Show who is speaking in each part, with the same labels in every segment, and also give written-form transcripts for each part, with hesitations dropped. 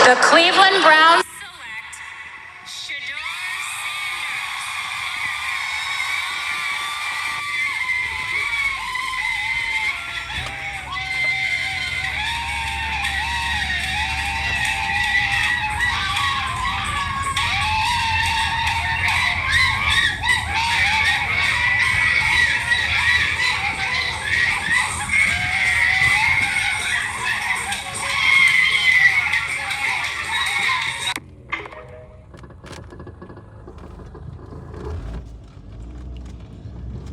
Speaker 1: The Cleveland Browns select Shedeur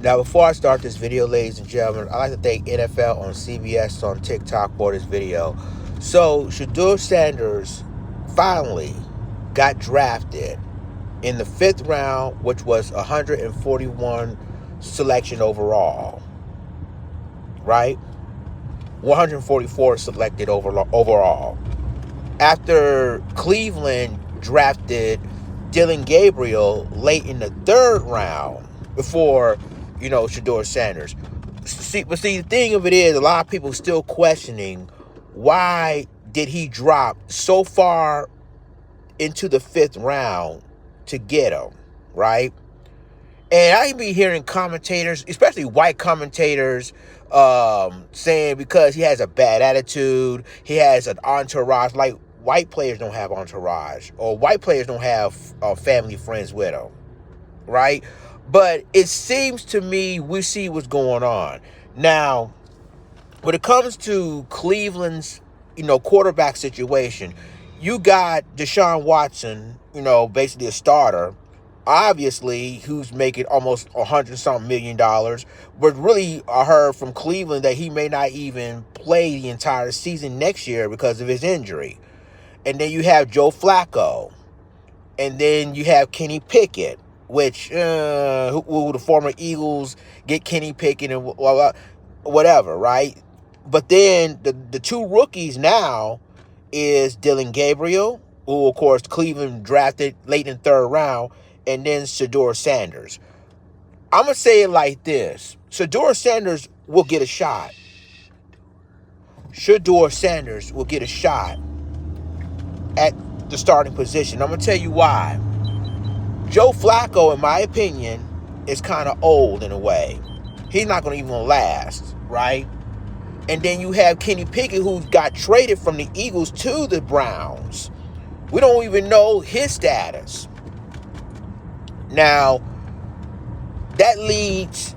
Speaker 2: Now, before I start this video, ladies and gentlemen, I'd like to thank NFL on CBS on TikTok for this video. So, Shedeur Sanders finally got drafted in the 5th round, which was 141 selection overall, right? 144 selected overall. After Cleveland drafted Dillon Gabriel late in the 3rd round before, Shedeur Sanders. But the thing of it is, a lot of people still questioning why did he drop so far into the 5th round to get him, right? And I be hearing commentators, especially white commentators, saying because he has a bad attitude, he has an entourage. Like, white players don't have entourage, or white players don't have family friends with them, right? But it seems to me we see what's going on. Now, when it comes to Cleveland's, quarterback situation, you got Deshaun Watson, basically a starter, obviously, who's making almost $100-something million. But really, I heard from Cleveland that he may not even play the entire season next year because of his injury. And then you have Joe Flacco. And then you have Kenny Pickett, which, who the former Eagles get Kenny Pickett and whatever, right? But then the 2 rookies now is Dillon Gabriel, who, of course, Cleveland drafted late in the 3rd round, and then Shedeur Sanders. I'm going to say it like this. Shedeur Sanders will get a shot. Shedeur Sanders will get a shot at the starting position. I'm going to tell you why. Joe Flacco, in my opinion, is kind of old in a way. He's not going to even last, right? And then you have Kenny Pickett, who got traded from the Eagles to the Browns. We don't even know his status. Now, that leads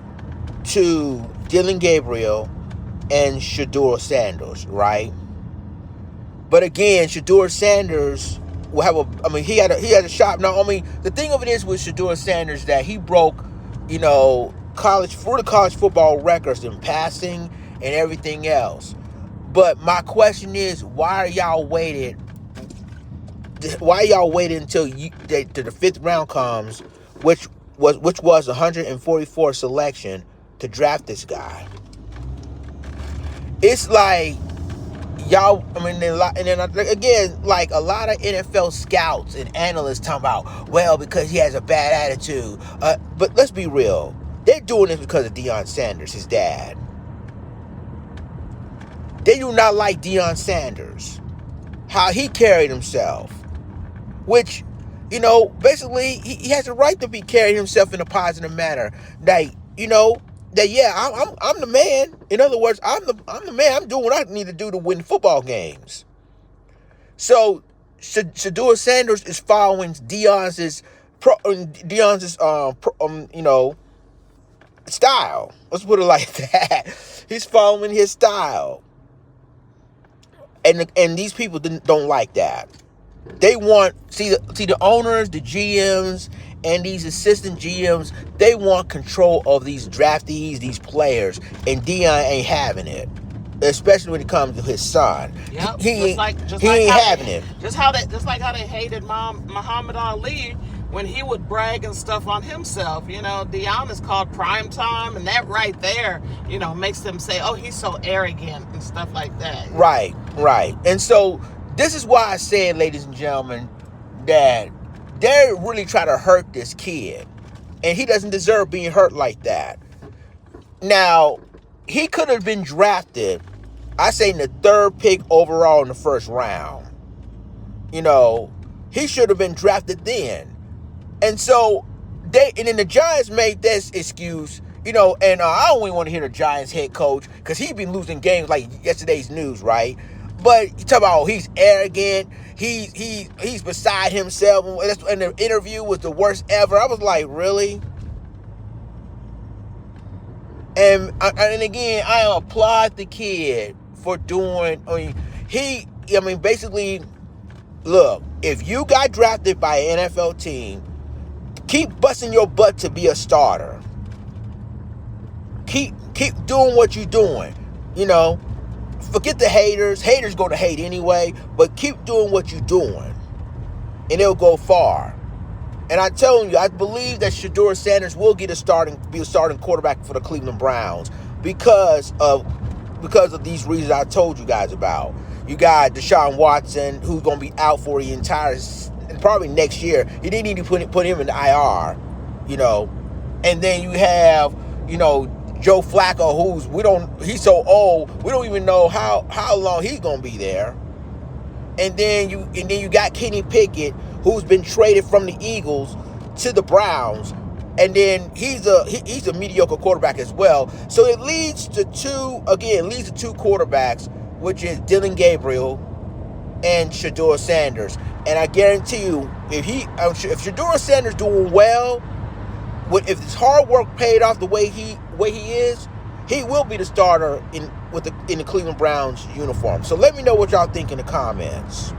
Speaker 2: to Dillon Gabriel and Shedeur Sanders, right? But again, Shedeur Sanders will have he had a shot. Now, the thing of it is with Shedeur Sanders that he broke, college football records in passing and everything else. But my question is, why are y'all waiting until the 5th round comes, which was 144 selection to draft this guy? It's like y'all, and then again, like a lot of NFL scouts and analysts talking about, well, because he has a bad attitude. But let's be real. They're doing this because of Deion Sanders, his dad. They do not like Deion Sanders, how he carried himself, which, basically he has a right to be carrying himself in a positive manner. That, I'm the man. In other words, I'm the man. I'm doing what I need to do to win football games. So Shedeur Sanders is following Deion's style. Let's put it like that. He's following his style. And these people don't like that. They want, see the owners, the GMs, and these assistant GMs, they want control of these draftees, these players, and Deion ain't having it. Especially when it comes to his son.
Speaker 3: Yep.
Speaker 2: He ain't having it.
Speaker 3: Just like how they hated Muhammad Ali when he would brag and stuff on himself. Deion is called prime time, and that right there, makes them say, oh, he's so arrogant and stuff like that.
Speaker 2: Right. And so this is why I said, ladies and gentlemen, that they're really trying to hurt this kid. And he doesn't deserve being hurt like that. Now, he could have been drafted, I say, in the 3rd pick overall in the 1st round. You know, he should have been drafted then. And so and then the Giants made this excuse, you know, and I don't even want to hear the Giants head coach because he been losing games like yesterday's news, right? But you talk about, oh, he's arrogant, he's beside himself, and the interview was the worst ever. I was like, really? And again, I applaud the kid for doing. Basically, look, if you got drafted by an NFL team, keep busting your butt to be a starter. Keep doing what you're doing. You know, forget the haters. Haters going to hate anyway, but keep doing what you're doing, and it'll go far. And I'm telling you, I believe that Shedeur Sanders will be a starting quarterback for the Cleveland Browns because of these reasons I told you guys about. You got Deshaun Watson, who's going to be out for the entire, probably next year. You didn't need to put him in the IR, you know. And then you have, you know, Joe Flacco, he's so old, we don't even know how long he's going to be there. And then you got Kenny Pickett, who's been traded from the Eagles to the Browns, and then he's a mediocre quarterback as well. So it leads to two quarterbacks, which is Dylan Gabriel and Shedeur Sanders. And I guarantee you, if Shedeur Sanders doing well, if his hard work paid off the way he is, he will be the starter in the Cleveland Browns uniform. So let me know what y'all think in the comments.